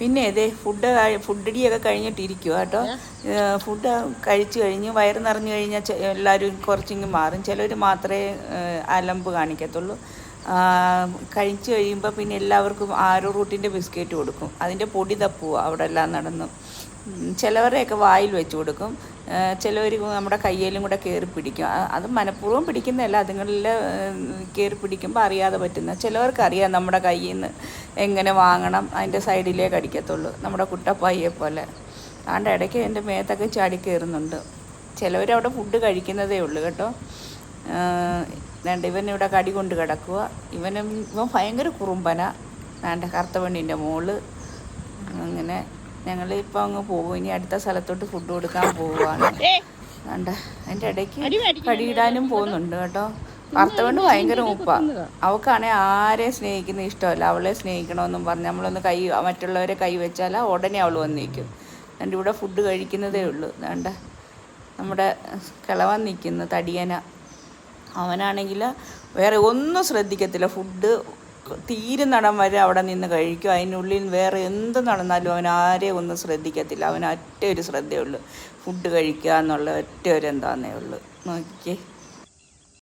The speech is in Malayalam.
പിന്നെ ഇതേ ഫുഡടിയൊക്കെ കഴിഞ്ഞിട്ടിരിക്കുക കേട്ടോ. ഫുഡ് കഴിച്ചു കഴിഞ്ഞ് വയറ് നിറഞ്ഞു കഴിഞ്ഞാൽ എല്ലാവരും കുറച്ചിങ്ങ് മാറും. ചിലർ മാത്രമേ അലമ്പ് കാണിക്കത്തുള്ളൂ. കഴിച്ചു കഴിയുമ്പോൾ പിന്നെ എല്ലാവർക്കും ആരോ റൂട്ടിൻ്റെ ബിസ്ക്കറ്റ് കൊടുക്കും. അതിൻ്റെ പൊടി തപ്പുക അവിടെ എല്ലാം നടന്നു. ചിലവരെയൊക്കെ വായിൽ വെച്ച് കൊടുക്കും. ചിലവർ നമ്മുടെ കയ്യിലും കൂടെ കയറി പിടിക്കും. അത് മനഃപൂർവ്വം പിടിക്കുന്നതല്ല, അതുങ്ങളിൽ കയറി പിടിക്കുമ്പോൾ അറിയാതെ പറ്റുന്ന. ചിലവർക്കറിയാം നമ്മുടെ കയ്യിൽ നിന്ന് എങ്ങനെ വാങ്ങണം, അതിൻ്റെ സൈഡിലേക്ക് അടിക്കത്തുള്ളൂ, നമ്മുടെ കുട്ടപ്പായിയെ പോലെ. ആണ്ട് ഇടയ്ക്ക് എൻ്റെ മേത്തൊക്കെ ചാടി കയറുന്നുണ്ട്. ചിലവരവിടെ ഫുഡ് കഴിക്കുന്നതേ ഉള്ളൂ കേട്ടോ. ഇവനിവിടെ കടി കൊണ്ട് കിടക്കുക. ഇവൻ ഭയങ്കര കുറുമ്പന. കറുത്ത പെണ്ണിൻ്റെ മോള്. അങ്ങനെ ഞങ്ങളിപ്പോൾ അങ്ങ് പോകും. ഇനി അടുത്ത സ്ഥലത്തോട്ട് ഫുഡ് കൊടുക്കാൻ പോവുകയാണ്. അതിൻ്റെ ഇടയ്ക്ക് കടിയിടാനും പോകുന്നുണ്ട് കേട്ടോ. കറുത്ത പെണ്ണ് ഭയങ്കര ഉപ്പാണ്. അവൾക്കാണെങ്കിൽ ആരെയും സ്നേഹിക്കുന്ന ഇഷ്ടമല്ല. അവളെ സ്നേഹിക്കണമെന്നും പറഞ്ഞ് നമ്മളൊന്ന് മറ്റുള്ളവരെ കൈ വെച്ചാൽ ഉടനെ അവൾ വന്നിരിക്കും. എൻ്റെ ഇവിടെ ഫുഡ് കഴിക്കുന്നതേ ഉള്ളൂ. നമ്മുടെ കിളവൻ നിൽക്കുന്നു, തടിയന. അവനാണെങ്കിൽ വേറെ ഒന്നും ശ്രദ്ധിക്കത്തില്ല. ഫുഡ് തീരുന്നിടം വരെ അവിടെ നിന്ന് കഴിക്കും. അതിനുള്ളിൽ വേറെ എന്ത് നടന്നാലും അവൻ ആരെയും ഒന്നും ശ്രദ്ധിക്കത്തില്ല. അവൻ ഒറ്റ ഒരു ശ്രദ്ധയുള്ളൂ, ഫുഡ് കഴിക്കുക എന്നുള്ള ഒറ്റ ഒരു എന്താന്നേ ഉള്ളൂ. നോക്കിക്കേ.